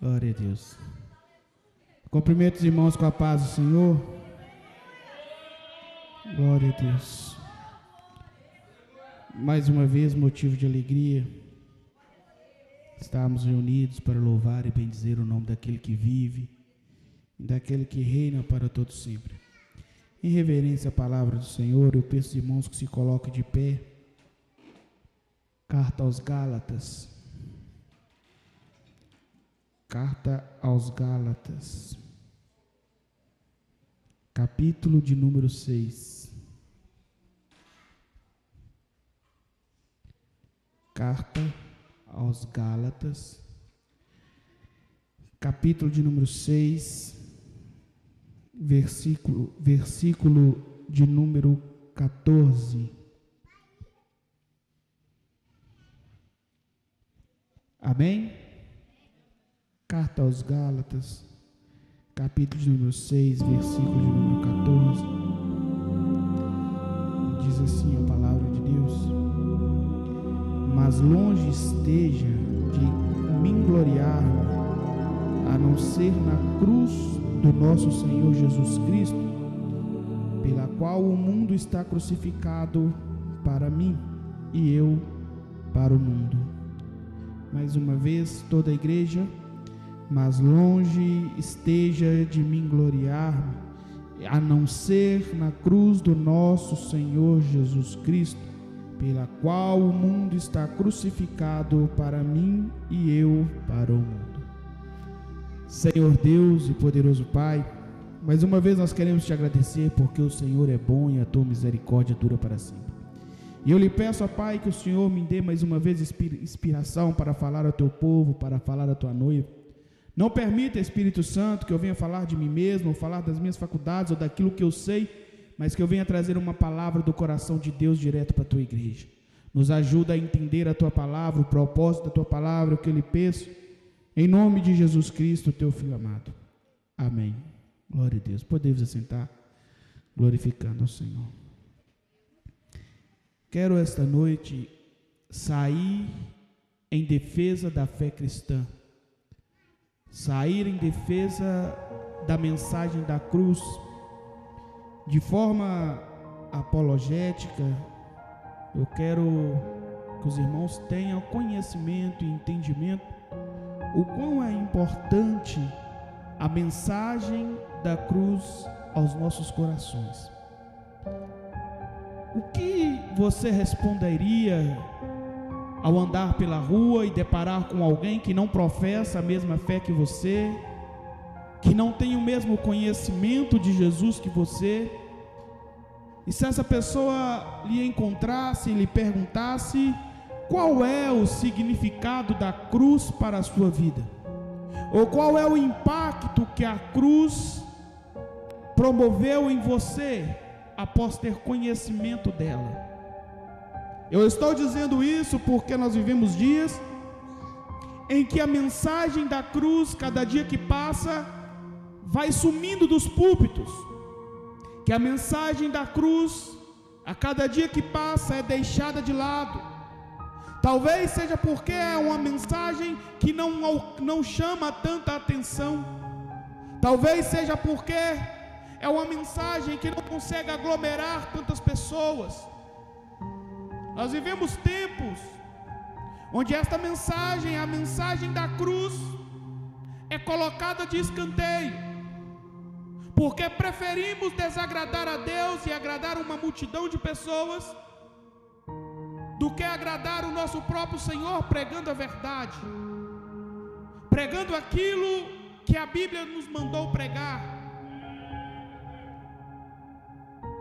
Glória a Deus. Cumprimento os irmãos com a paz do Senhor. Glória a Deus. Mais uma vez, motivo de alegria, estarmos reunidos para louvar e bendizer o nome daquele que vive e daquele que reina para todo sempre. Em reverência à palavra do Senhor, eu peço aos irmãos que se coloquem de pé. Carta aos Gálatas. Carta aos Gálatas. Capítulo de número 6. Carta aos Gálatas. Capítulo de número 6. Versículo de número 14. Amém? Carta aos Gálatas, capítulo de número 6, versículo de número 14. Diz assim a palavra de Deus: mas longe esteja de mim gloriar-me, a não ser na cruz do nosso Senhor Jesus Cristo, pela qual o mundo está crucificado para mim e eu para o mundo. Mais uma vez, toda a igreja. Mas longe esteja de mim gloriar-me, a não ser na cruz do nosso Senhor Jesus Cristo, pela qual o mundo está crucificado para mim e eu para o mundo. Senhor Deus e poderoso Pai, mais uma vez nós queremos te agradecer, porque o Senhor é bom e a tua misericórdia dura para sempre. E eu lhe peço, ó Pai, que o Senhor me dê mais uma vez inspiração para falar ao teu povo, para falar à tua noiva. Não permita, Espírito Santo, que eu venha falar de mim mesmo, ou falar das minhas faculdades, ou daquilo que eu sei, mas que eu venha trazer uma palavra do coração de Deus direto para a tua igreja. Nos ajuda a entender a tua palavra, o propósito da tua palavra, o que eu lhe peço, em nome de Jesus Cristo, teu Filho amado. Amém. Glória a Deus. Podemos assentar, glorificando ao Senhor. Quero esta noite sair em defesa da fé cristã. Sair em defesa da mensagem da cruz, de forma apologética. Eu quero que os irmãos tenham conhecimento e entendimento o quão é importante a mensagem da cruz aos nossos corações. O que você responderia ao andar pela rua e deparar com alguém que não professa a mesma fé que você, que não tem o mesmo conhecimento de Jesus que você, e se essa pessoa lhe encontrasse e lhe perguntasse qual é o significado da cruz para a sua vida, ou qual é o impacto que a cruz promoveu em você após ter conhecimento dela? Eu estou dizendo isso porque nós vivemos dias em que a mensagem da cruz, cada dia que passa, vai sumindo dos púlpitos, que a mensagem da cruz, a cada dia que passa, é deixada de lado. Talvez seja porque é uma mensagem que não chama tanta atenção. Talvez seja porque é uma mensagem que não consegue aglomerar tantas pessoas. Nós vivemos tempos onde esta mensagem, a mensagem da cruz, é colocada de escanteio, porque preferimos desagradar a Deus e agradar uma multidão de pessoas, do que agradar o nosso próprio Senhor pregando a verdade, pregando aquilo que a Bíblia nos mandou pregar.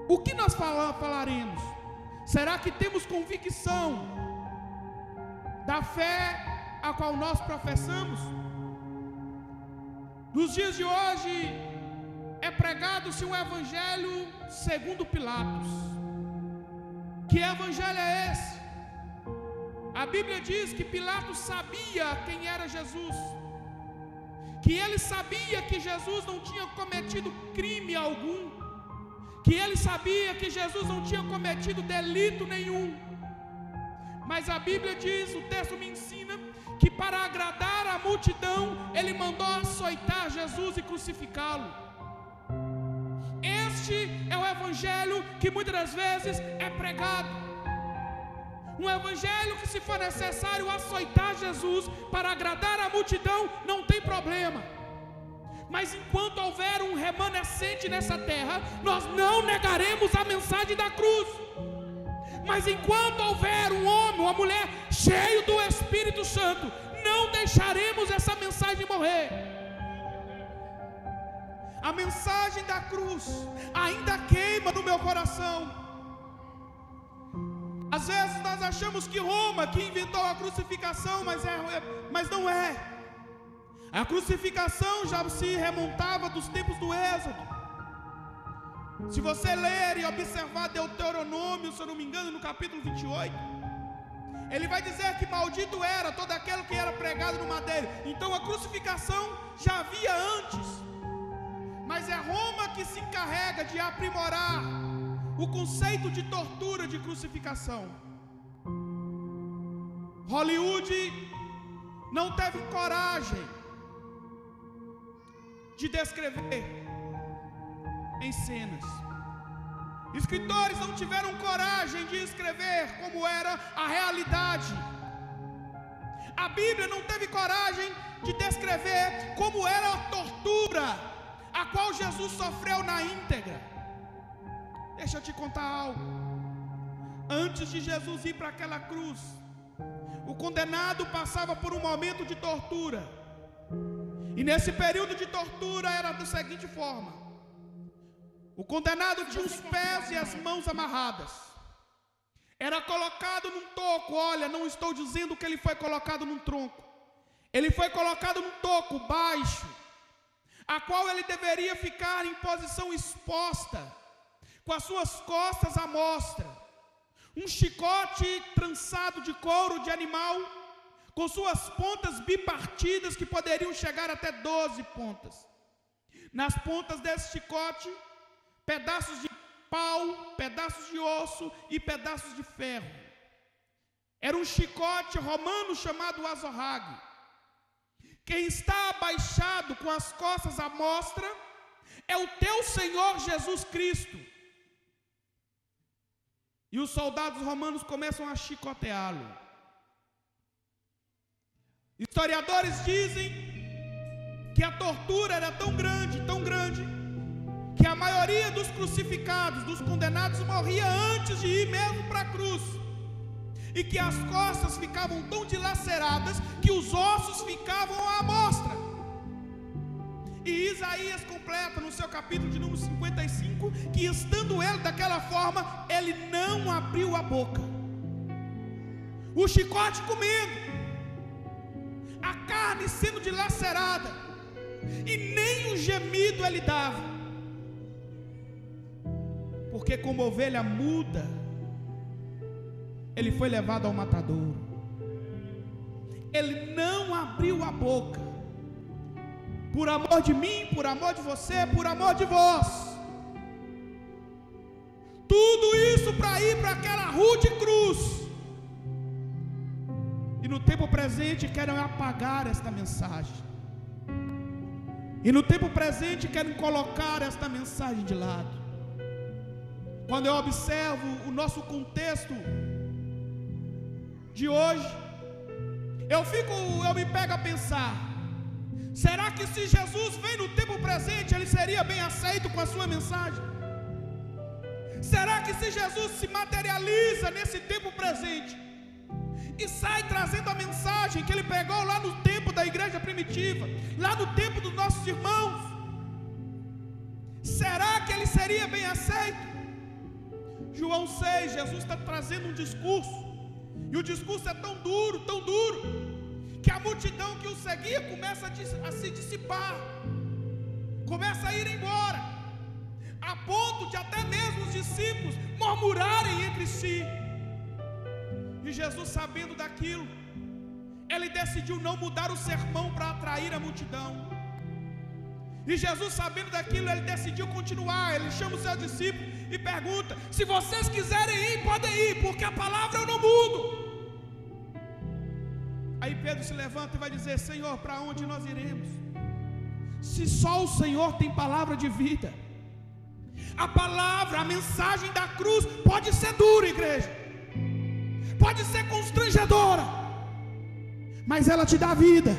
O que nós falaremos? Será que temos convicção da fé a qual nós professamos? Nos dias de hoje é pregado-se um evangelho segundo Pilatos. Que evangelho é esse? A Bíblia diz que Pilatos sabia quem era Jesus, que ele sabia que Jesus não tinha cometido crime algum, que ele sabia que Jesus não tinha cometido delito nenhum. Mas a Bíblia diz, o texto me ensina, que para agradar a multidão multidão, ele mandou açoitar Jesus e crucificá-lo. Este é o evangelho que muitas das vezes é pregado. Um evangelho que, se for necessário açoitar Jesus para agradar a multidão, não tem problema. Mas enquanto houver um remanescente nessa terra, nós não negaremos a mensagem da cruz. Mas enquanto houver um homem ou uma mulher cheio do Espírito Santo, não deixaremos essa mensagem morrer. A mensagem da cruz ainda queima no meu coração. Às vezes nós achamos que Roma que inventou a crucificação, mas não é. A crucificação já se remontava dos tempos do Êxodo. Se você ler e observar Deuteronômio, se eu não me engano, no capítulo 28, ele vai dizer que maldito era todo aquele que era pregado no madeiro. Então a crucificação já havia antes, mas é Roma que se encarrega de aprimorar o conceito de tortura de crucificação. Hollywood não teve coragem de descrever em cenas. Escritores não tiveram coragem de escrever como era a realidade. A Bíblia não teve coragem de descrever como era a tortura a qual Jesus sofreu na íntegra. Deixa eu te contar algo. Antes de Jesus ir para aquela cruz, o condenado passava por um momento de tortura. E nesse período de tortura era da seguinte forma: o condenado tinha os pés e as mãos amarradas, era colocado num toco. Olha, não estou dizendo que ele foi colocado num tronco, ele foi colocado num toco baixo, a qual ele deveria ficar em posição exposta, com as suas costas à mostra, um chicote trançado de couro de animal, com suas pontas bipartidas que poderiam chegar até 12 pontas. Nas pontas desse chicote, pedaços de pau, pedaços de osso e pedaços de ferro. Era um chicote romano chamado azorrague. Quem está abaixado com as costas à mostra é o teu Senhor Jesus Cristo. E os soldados romanos começam a chicoteá-lo. Historiadores dizem que a tortura era tão grande, que a maioria dos crucificados, dos condenados, morria antes de ir mesmo para a cruz, e que as costas ficavam tão dilaceradas que os ossos ficavam à mostra. E Isaías completa no seu capítulo de número 55 que, estando ele daquela forma, ele não abriu a boca. O chicote comendo, a carne sendo dilacerada, e nem o gemido ele dava, porque como ovelha muda, ele foi levado ao matadouro. Ele não abriu a boca, por amor de mim, por amor de você, por amor de vós. Tudo isso para ir para aquela rude cruz. E no tempo presente querem apagar esta mensagem. E no tempo presente querem colocar esta mensagem de lado. Quando eu observo o nosso contexto de hoje, eu me pego a pensar: será que se Jesus vem no tempo presente, ele seria bem aceito com a sua mensagem? Será que se Jesus se materializa nesse tempo presente e sai trazendo a mensagem que ele pregou lá no tempo da igreja primitiva, lá no tempo dos nossos irmãos, será que ele seria bem aceito? João 6, Jesus está trazendo um discurso, e o discurso é tão duro, que a multidão que o seguia começa a se dissipar, começa a ir embora, a ponto de até mesmo os discípulos murmurarem entre si. E Jesus, sabendo daquilo, ele decidiu não mudar o sermão para atrair a multidão. E Jesus, sabendo daquilo, ele decidiu continuar. Ele chama os seus discípulos e pergunta: se vocês quiserem ir, podem ir, porque a palavra eu não mudo. Aí Pedro se levanta e vai dizer: Senhor, para onde nós iremos? Se só o Senhor tem palavra de vida. A palavra, a mensagem da cruz pode ser dura, igreja, pode ser constrangedora, mas ela te dá vida.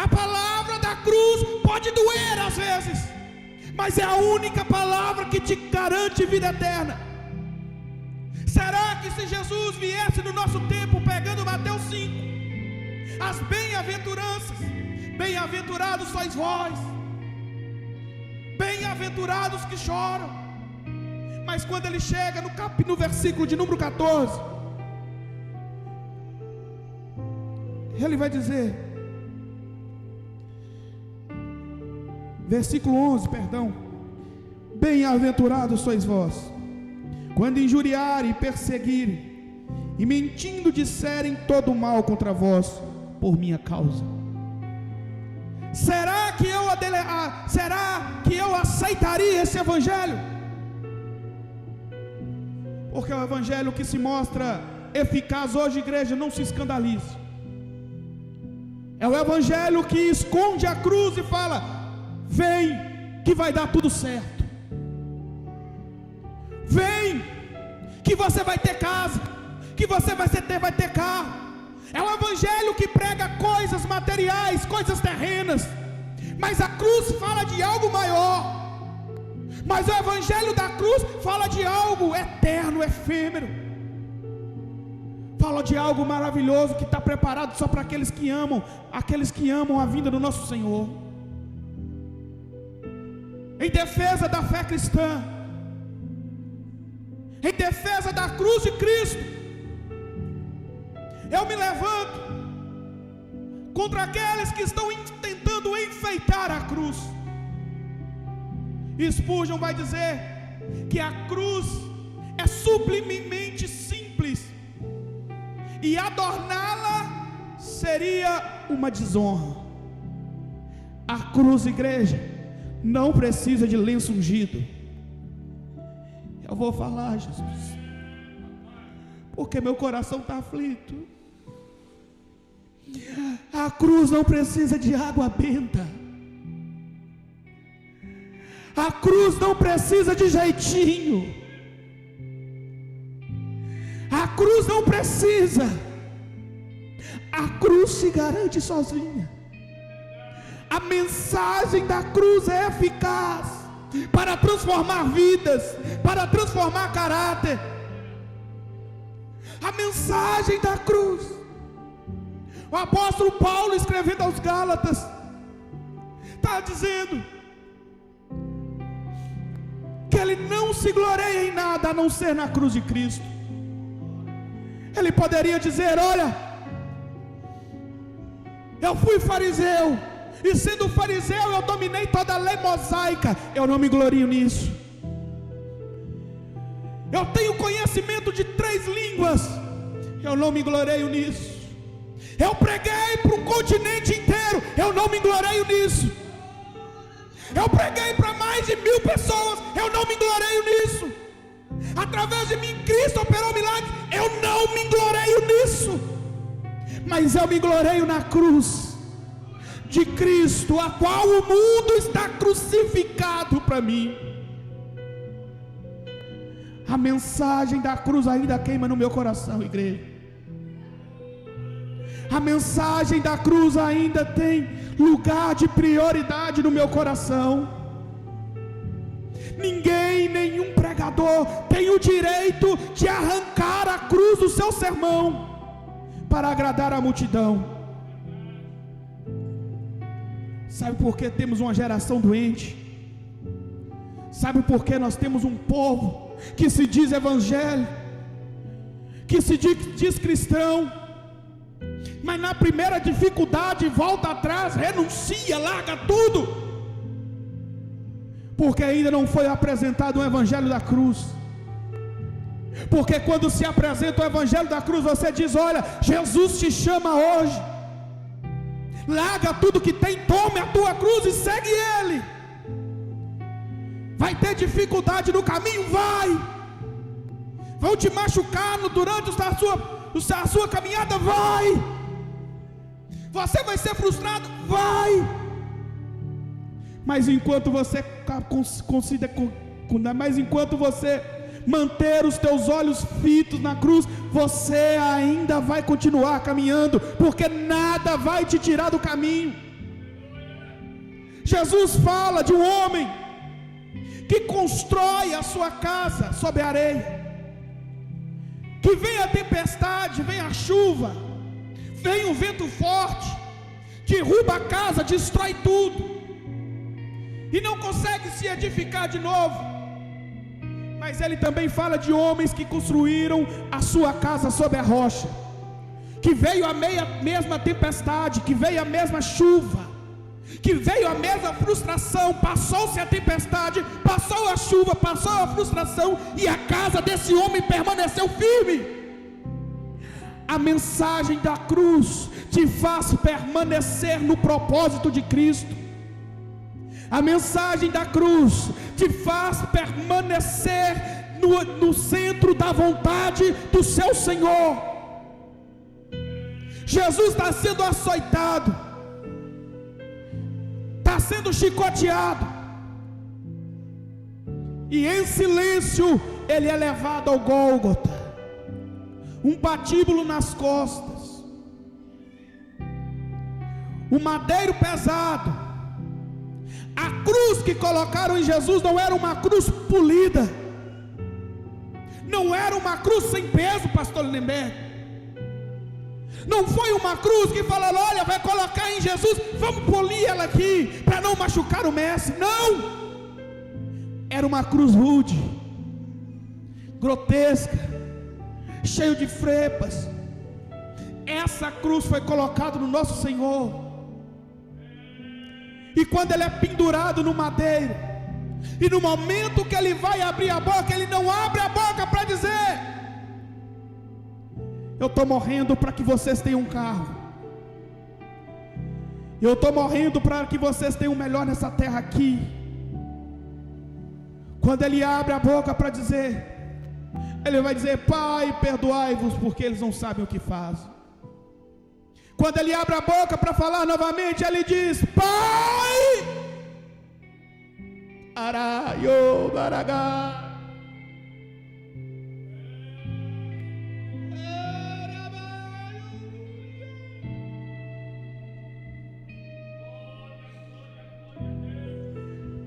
A palavra da cruz pode doer às vezes, mas é a única palavra que te garante vida eterna. Será que se Jesus viesse no nosso tempo, pegando Mateus 5, as bem-aventuranças, bem-aventurados sois vós, bem-aventurados que choram, mas quando ele chega no versículo de número 14, ele vai dizer, versículo 11, perdão: bem-aventurados sois vós, quando injuriarem e perseguirem, e mentindo disserem todo mal contra vós, por minha causa. Será que eu aceitaria esse evangelho? Porque é o evangelho que se mostra eficaz hoje, igreja, não se escandalize. É o evangelho que esconde a cruz e fala: vem, que vai dar tudo certo. Vem, que você vai ter casa, que você vai ter carro. É um evangelho que prega coisas materiais, coisas terrenas, mas a cruz fala de algo maior. Mas o evangelho da cruz fala de algo eterno, efêmero, fala de algo maravilhoso que está preparado só para aqueles que amam a vinda do nosso Senhor. Em defesa da fé cristã, em defesa da cruz de Cristo, eu me levanto contra aqueles que estão tentando enfeitar a cruz. Spurgeon vai dizer que a cruz é sublimemente simples, e adorná-la seria uma desonra. A cruz, igreja, não precisa de lenço ungido. Eu vou falar, Jesus, porque meu coração está aflito. A cruz não precisa de água benta. A cruz não precisa de jeitinho. A cruz não precisa. A cruz se garante sozinha. A mensagem da cruz é eficaz para transformar vidas, para transformar caráter. A mensagem da cruz. O apóstolo Paulo, escrevendo aos Gálatas, está dizendo que ele não se gloreia em nada a não ser na cruz de Cristo. Ele poderia dizer: olha, eu fui fariseu, e sendo fariseu eu dominei toda a lei mosaica. Eu não me glorio nisso. Eu tenho conhecimento de 3 línguas. Eu não me gloreio nisso. Eu preguei para um continente inteiro. Eu não me gloreio nisso. Eu preguei para mais de 1000 pessoas. Eu não me gloreio nisso. Através de mim Cristo operou milagres. Eu não me gloreio nisso. Mas eu me gloreio na cruz de Cristo, a qual o mundo está crucificado para mim. A mensagem da cruz ainda queima no meu coração, igreja. A mensagem da cruz ainda tem lugar de prioridade no meu coração. Ninguém, nenhum pregador tem o direito de arrancar a cruz do seu sermão para agradar a multidão. Sabe por que temos uma geração doente? Sabe por que nós temos um povo que se diz evangélico, que se diz cristão, mas na primeira dificuldade volta atrás, renuncia, larga tudo, porque ainda não foi apresentado o evangelho da cruz. Porque quando se apresenta o evangelho da cruz, você diz: olha, Jesus te chama hoje, larga tudo que tem, tome a tua cruz e segue Ele. Vai ter dificuldade no caminho? Vão te machucar durante a sua caminhada? Vai. Você vai ser frustrado? Vai! Mas enquanto você enquanto você manter os teus olhos fitos na cruz, você ainda vai continuar caminhando, porque nada vai te tirar do caminho. Jesus fala de um homem que constrói a sua casa sobre a areia, que vem a tempestade, vem a chuva, vem um vento forte, derruba a casa, destrói tudo, e não consegue se edificar de novo. Mas ele também fala de homens que construíram a sua casa sobre a rocha, que veio a mesma tempestade, que veio a mesma chuva, que veio a mesma frustração, passou-se a tempestade, passou a chuva, passou a frustração, e a casa desse homem permaneceu firme. A mensagem da cruz te faz permanecer no propósito de Cristo. A mensagem da cruz te faz permanecer no centro da vontade do seu Senhor. Jesus está sendo açoitado, está sendo chicoteado, e em silêncio ele é levado ao Gólgota, um patíbulo nas costas, um madeiro pesado. A cruz que colocaram em Jesus não era uma cruz polida, não era uma cruz sem peso, pastor Lindenberg. Não foi uma cruz que falaram: olha, vai colocar em Jesus, vamos polir ela aqui, para não machucar o mestre. Não, era uma cruz rude, grotesca, cheio de frepas. Essa cruz foi colocada no nosso Senhor. E quando ele é pendurado no madeiro, e no momento que ele vai abrir a boca, ele não abre a boca para dizer: eu estou morrendo para que vocês tenham um carro, eu estou morrendo para que vocês tenham o melhor nessa terra aqui. Quando ele abre a boca para dizer, ele vai dizer: Pai, perdoai-vos, porque eles não sabem o que fazem. Quando ele abre a boca para falar novamente, ele diz: Pai, araio, baragá.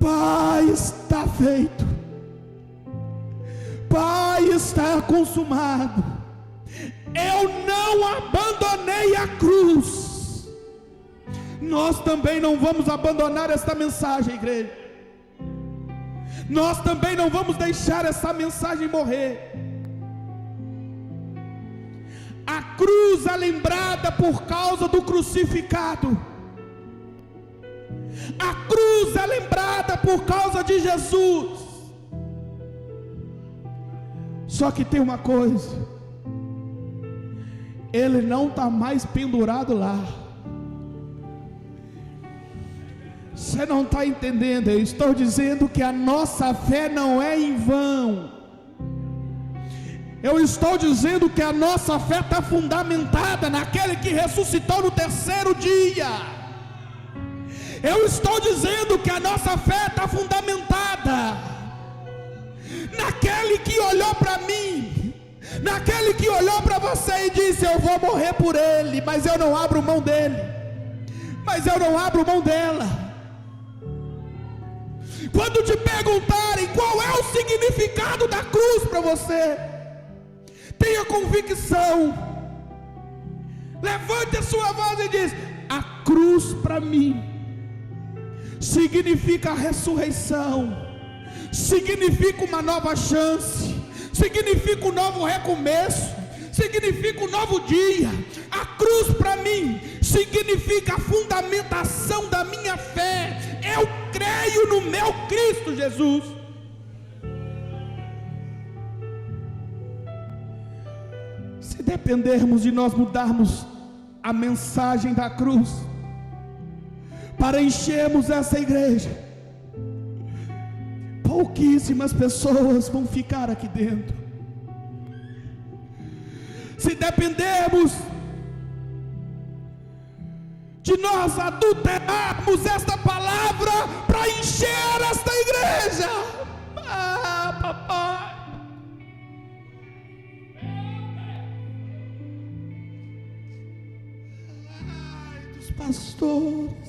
Pai, está feito. Pai, está consumado. Eu não abandonei a cruz. Nós também não vamos abandonar esta mensagem, igreja. Nós também não vamos deixar essa mensagem morrer. A cruz é lembrada por causa do crucificado. A cruz é lembrada por causa de Jesus. Só que tem uma coisa: ele não está mais pendurado lá. Você não está entendendo. Eu estou dizendo que a nossa fé não é em vão. Eu estou dizendo que a nossa fé está fundamentada naquele que ressuscitou no terceiro dia. Eu estou dizendo que a nossa fé está fundamentada naquele que olhou para mim, naquele que olhou para você e disse: eu vou morrer por ele, mas eu não abro mão dele, mas eu não abro mão dela. Quando te perguntarem qual é o significado da cruz para você, tenha convicção, levante a sua voz e diz: a cruz para mim significa a ressurreição, significa uma nova chance, significa um novo recomeço, significa um novo dia. A cruz para mim significa a fundamentação da minha fé. Eu creio no meu Cristo Jesus. Se dependermos de nós mudarmos a mensagem da cruz para enchermos essa igreja, pouquíssimas pessoas vão ficar aqui dentro. Se dependermos de nós adulterarmos esta palavra para encher esta igreja. Ah, papai. Ai dos pastores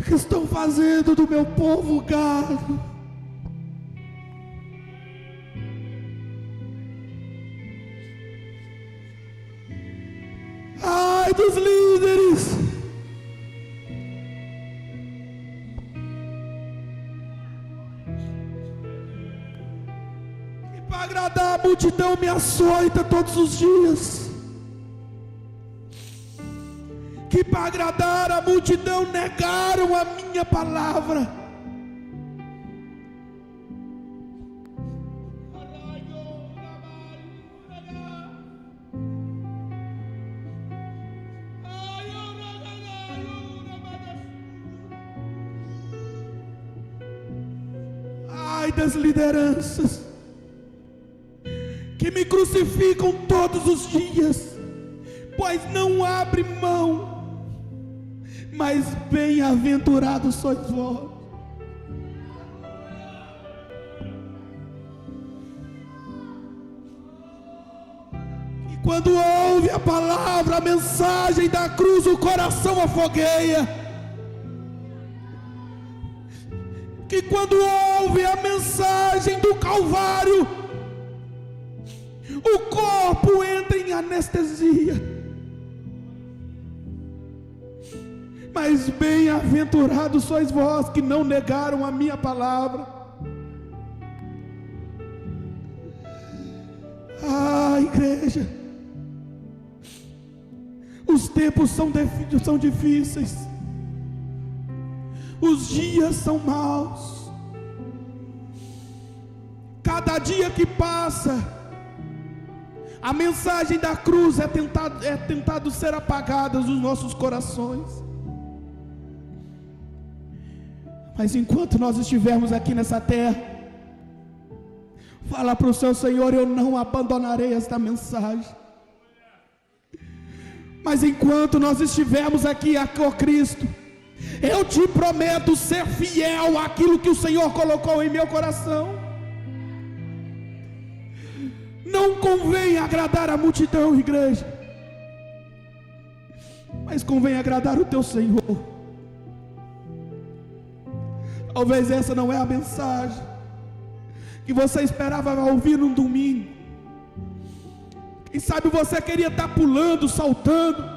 que estão fazendo do meu povo gado. Ai dos líderes que para agradar a multidão me açoita todos os dias, que para agradar a multidão negaram a minha palavra. Ai das lideranças que me crucificam todos os dias, pois não abre mão, mas bem-aventurados sois vós. E quando ouve a palavra, a mensagem da cruz, o coração afogueia. Que quando ouve a mensagem do Calvário, o corpo entra em anestesia. Mas bem-aventurados sois vós que não negaram a minha palavra. Ah, igreja, os tempos são difíceis, os dias são maus. Cada dia que passa, a mensagem da cruz é tentado ser apagada dos nossos corações. Mas enquanto nós estivermos aqui nessa terra, fala para o seu Senhor: eu não abandonarei esta mensagem. Mas enquanto nós estivermos aqui, ó Cristo, eu te prometo ser fiel àquilo que o Senhor colocou em meu coração. Não convém agradar a multidão, igreja, mas convém agradar o teu Senhor. Talvez essa não é a mensagem que você esperava ouvir num domingo. Quem sabe você queria estar pulando, saltando,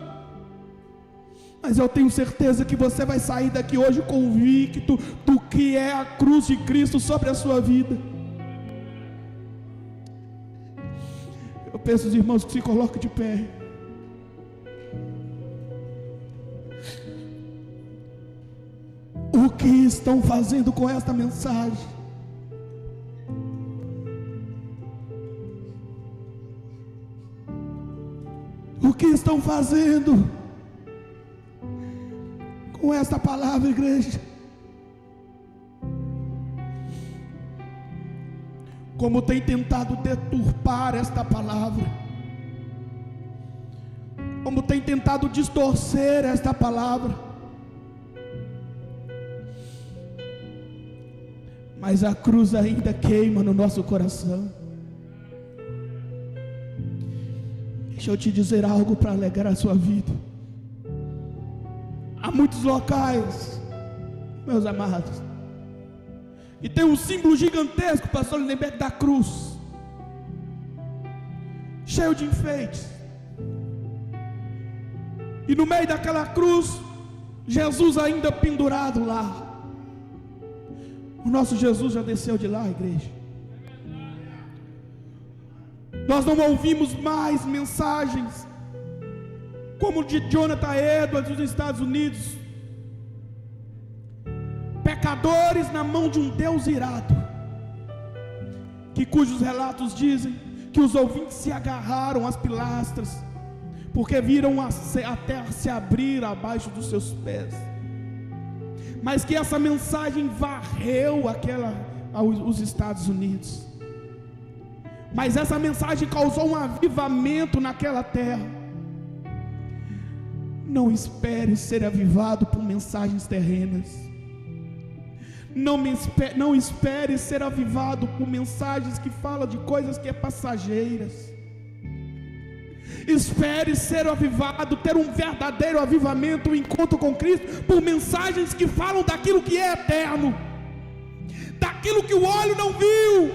mas eu tenho certeza que você vai sair daqui hoje convicto do que é a cruz de Cristo sobre a sua vida. Eu peço aos irmãos que se coloquem de pé. O que estão fazendo com esta mensagem? O que estão fazendo com esta palavra, igreja? Como tem tentado deturpar esta palavra, como tem tentado distorcer esta palavra. Mas a cruz ainda queima no nosso coração. Deixa eu te dizer algo para alegrar a sua vida. Há muitos locais, meus amados, e tem um símbolo gigantesco, pastor Lindenberg, da cruz, cheio de enfeites. E no meio daquela cruz, Jesus ainda pendurado lá. O nosso Jesus já desceu de lá, igreja. Nós não ouvimos mais mensagens como de Jonathan Edwards dos Estados Unidos, pecadores na mão de um Deus irado, cujos relatos dizem que os ouvintes se agarraram às pilastras, porque viram a terra se abrir abaixo dos seus pés. Mas que essa mensagem varreu os Estados Unidos. Mas essa mensagem causou um avivamento naquela terra. Não espere ser avivado por mensagens terrenas. Não espere ser avivado por mensagens que falam de coisas que é passageiras. Espere ser avivado, ter um verdadeiro avivamento, um encontro com Cristo, por mensagens que falam daquilo que é eterno, daquilo que o olho não viu,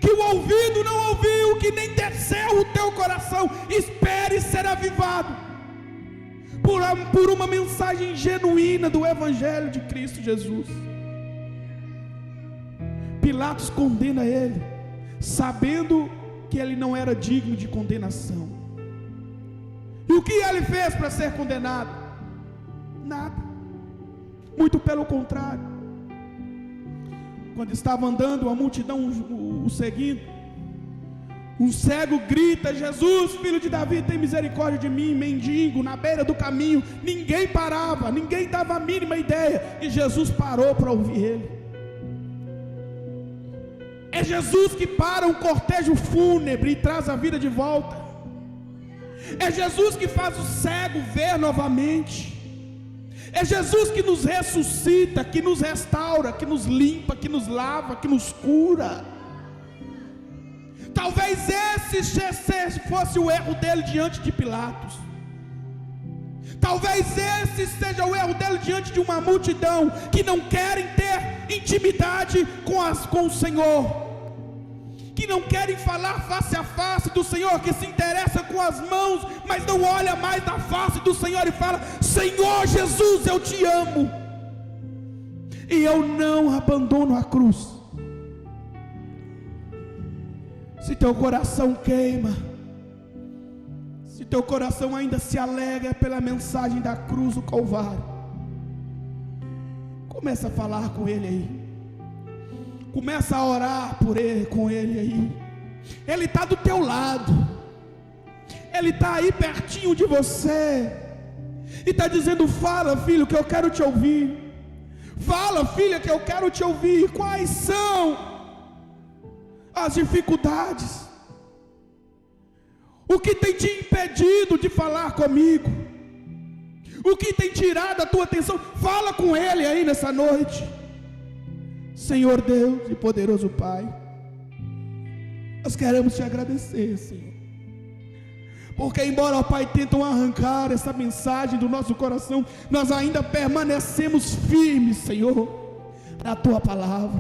que o ouvido não ouviu, que nem desceu o teu coração. Espere ser avivado por uma mensagem genuína do Evangelho de Cristo Jesus. Pilatos condena ele, sabendo que ele não era digno de condenação. E o que ele fez para ser condenado? Nada. Muito pelo contrário. Quando estava andando, a multidão o seguindo, um cego grita: Jesus, filho de Davi, tem misericórdia de mim. Mendigo na beira do caminho. Ninguém parava, ninguém dava a mínima ideia, e Jesus parou para ouvir ele. É Jesus que para um cortejo fúnebre e traz a vida de volta. É Jesus que faz o cego ver novamente. É Jesus que nos ressuscita, que nos restaura, que nos limpa, que nos lava, que nos cura. Talvez esse fosse o erro dele diante de Pilatos. Talvez esse seja o erro dele diante de uma multidão que não querem ter intimidade com o Senhor, que não querem falar face a face do Senhor, que se interessa com as mãos, mas não olha mais na face do Senhor e fala: Senhor Jesus, eu te amo, e eu não abandono a cruz. Se teu coração queima, se teu coração ainda se alegra pela mensagem da cruz do Calvário, começa a falar com Ele aí. Começa a orar com Ele aí. Ele está do teu lado. Ele está aí pertinho de você. E está dizendo: fala, filho, que eu quero te ouvir. Fala, filha, que eu quero te ouvir. Quais são as dificuldades? O que tem te impedido de falar comigo? O que tem tirado a tua atenção? Fala com Ele aí nessa noite. Senhor Deus e poderoso Pai, nós queremos te agradecer, Senhor, porque embora, ó Pai, tentam arrancar essa mensagem do nosso coração, nós ainda permanecemos firmes, Senhor, na tua palavra.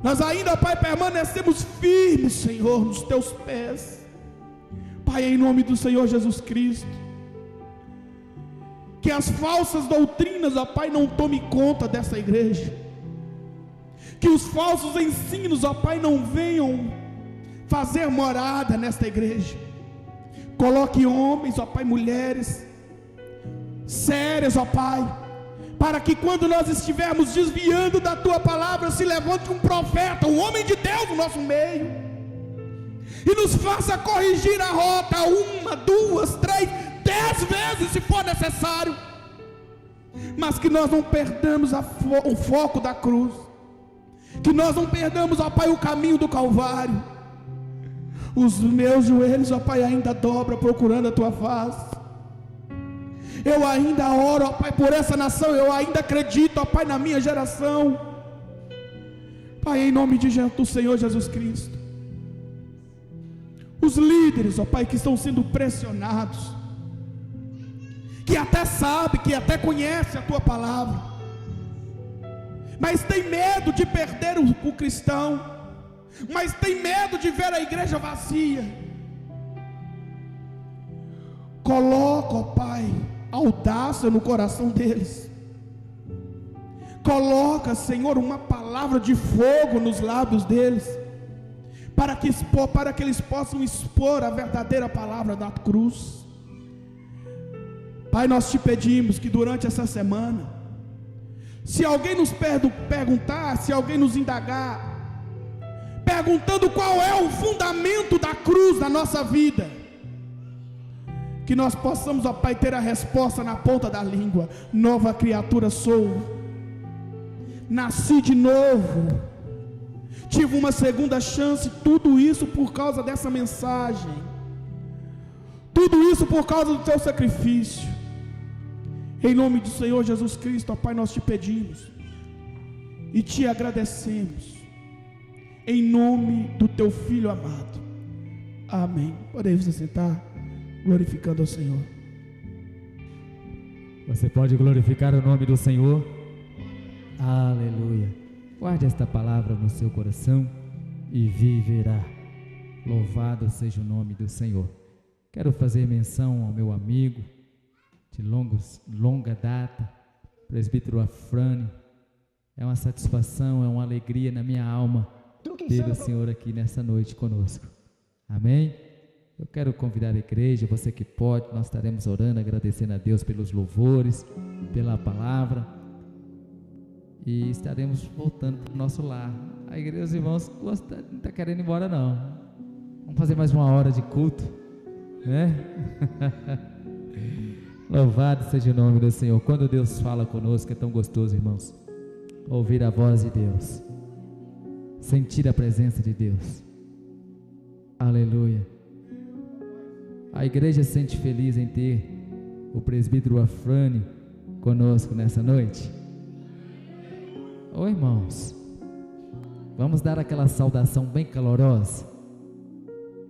Nós ainda, Pai, permanecemos firmes, Senhor, nos teus pés. Pai, em nome do Senhor Jesus Cristo, que as falsas doutrinas, ó Pai, não tomem conta dessa igreja. Que os falsos ensinos, ó Pai, não venham fazer morada nesta igreja. Coloque homens, ó Pai, mulheres sérias, ó Pai, para que quando nós estivermos desviando da Tua palavra, se levante um profeta, um homem de Deus no nosso meio, e nos faça corrigir a rota 1, 2, 3, 10 vezes se for necessário, mas que nós não perdamos o foco da cruz, que nós não perdamos, ó Pai, o caminho do Calvário. Os meus joelhos, ó Pai, ainda dobram procurando a Tua face. Eu ainda oro, ó Pai, por essa nação. Eu ainda acredito, ó Pai, na minha geração. Pai, em nome do Senhor Jesus Cristo, os líderes, ó Pai, que estão sendo pressionados, que até sabe, que até conhece a Tua palavra, mas tem medo de perder o cristão, mas tem medo de ver a igreja vazia. Coloca, ó Pai, audácia no coração deles. Coloca, Senhor, uma palavra de fogo nos lábios deles, para que eles possam expor a verdadeira palavra da cruz. Pai, nós te pedimos que durante essa semana, se alguém nos perguntar, se alguém nos indagar, perguntando qual é o fundamento da cruz na nossa vida, que nós possamos, ó Pai, ter a resposta na ponta da língua: nova criatura sou, nasci de novo, tive uma segunda chance, tudo isso por causa dessa mensagem, tudo isso por causa do teu sacrifício. Em nome do Senhor Jesus Cristo, ó Pai, nós te pedimos e te agradecemos, em nome do teu Filho amado. Amém. Podem se sentar, glorificando ao Senhor. Você pode glorificar o nome do Senhor. Aleluia. Guarde esta palavra no seu coração e viverá. Louvado seja o nome do Senhor. Quero fazer menção ao meu amigo de longa data, presbítero Afrânio. É uma satisfação, é uma alegria na minha alma ter o Senhor aqui nessa noite conosco. Amém? Eu quero convidar a igreja, você que pode, nós estaremos orando, agradecendo a Deus pelos louvores, pela palavra, e estaremos voltando para o nosso lar. A igreja, os irmãos não estão querendo ir embora não. Vamos fazer mais uma hora de culto, né? Louvado seja o nome do Senhor. Quando Deus fala conosco é tão gostoso, irmãos, ouvir a voz de Deus, sentir a presença de Deus. Aleluia. A igreja se sente feliz em ter o presbítero Afrânio conosco nessa noite. Ô irmãos, vamos dar aquela saudação bem calorosa,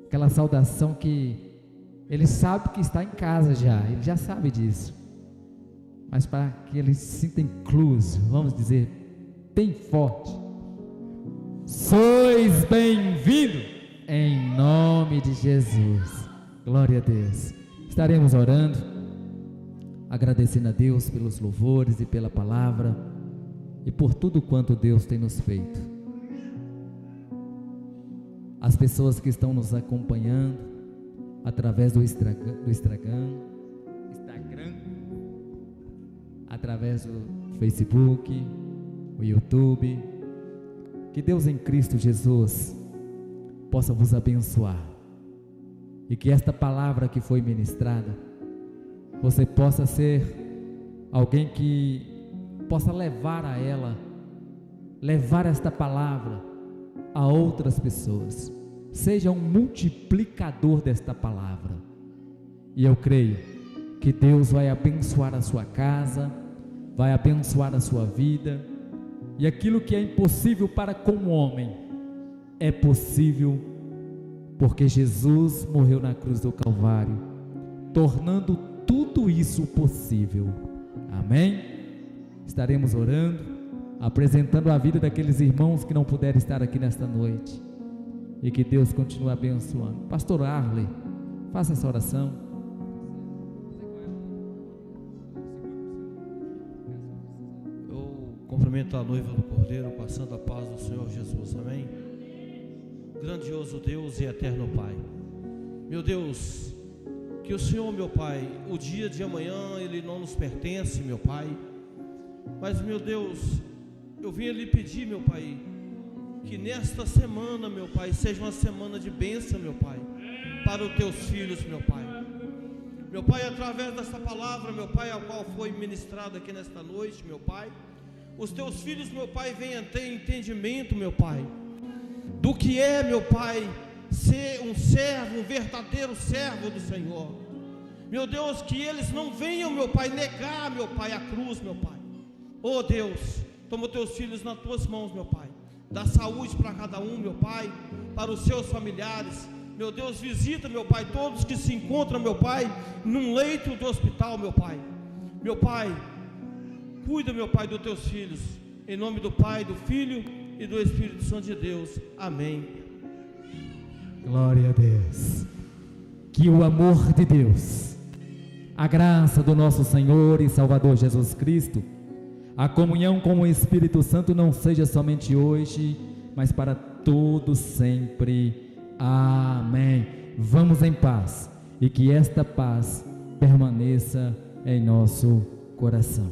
aquela saudação que ele sabe que está em casa já, ele já sabe disso, mas para que ele se sinta incluso, vamos dizer bem forte: sois bem-vindos em nome de Jesus. Glória a Deus. Estaremos orando, agradecendo a Deus pelos louvores e pela palavra e por tudo quanto Deus tem nos feito. As pessoas que estão nos acompanhando através do Instagram, através do Facebook, o YouTube, que Deus em Cristo Jesus possa vos abençoar. E que esta palavra que foi ministrada, você possa ser alguém que possa levar esta palavra a outras pessoas. Seja um multiplicador desta palavra. E eu creio que Deus vai abençoar a sua casa, vai abençoar a sua vida. E aquilo que é impossível para com o homem, é possível porque Jesus morreu na cruz do Calvário, tornando tudo isso possível. Amém? Estaremos orando, apresentando a vida daqueles irmãos que não puderam estar aqui nesta noite, e que Deus continue abençoando. Pastor Arley, faça essa oração. Eu cumprimento a noiva do Cordeiro com a santa paz do Senhor Jesus. Amém? Grandioso Deus e eterno Pai, meu Deus, que o Senhor, meu Pai, o dia de amanhã ele não nos pertence, meu Pai, mas, meu Deus, eu vim lhe pedir, meu Pai, que nesta semana, meu Pai, seja uma semana de bênção, meu Pai, para os teus filhos, meu Pai. Meu Pai, através dessa palavra, meu Pai, a qual foi ministrada aqui nesta noite, meu Pai, os teus filhos, meu Pai, venham ter entendimento, meu Pai, do que é, meu Pai, ser um servo, um verdadeiro servo do Senhor. Meu Deus, que eles não venham, meu Pai, negar, meu Pai, a cruz, meu Pai. Oh Deus, toma os teus filhos nas tuas mãos, meu Pai. Dá saúde para cada um, meu Pai, para os seus familiares. Meu Deus, visita, meu Pai, todos que se encontram, meu Pai, num leito de hospital, meu Pai. Meu Pai, cuida, meu Pai, dos teus filhos. Em nome do Pai, do Filho e do Espírito Santo de Deus. Amém. Glória a Deus. Que o amor de Deus, a graça do nosso Senhor e Salvador Jesus Cristo, a comunhão com o Espírito Santo não seja somente hoje, mas para todos sempre. Amém. Vamos em paz e que esta paz permaneça em nosso coração.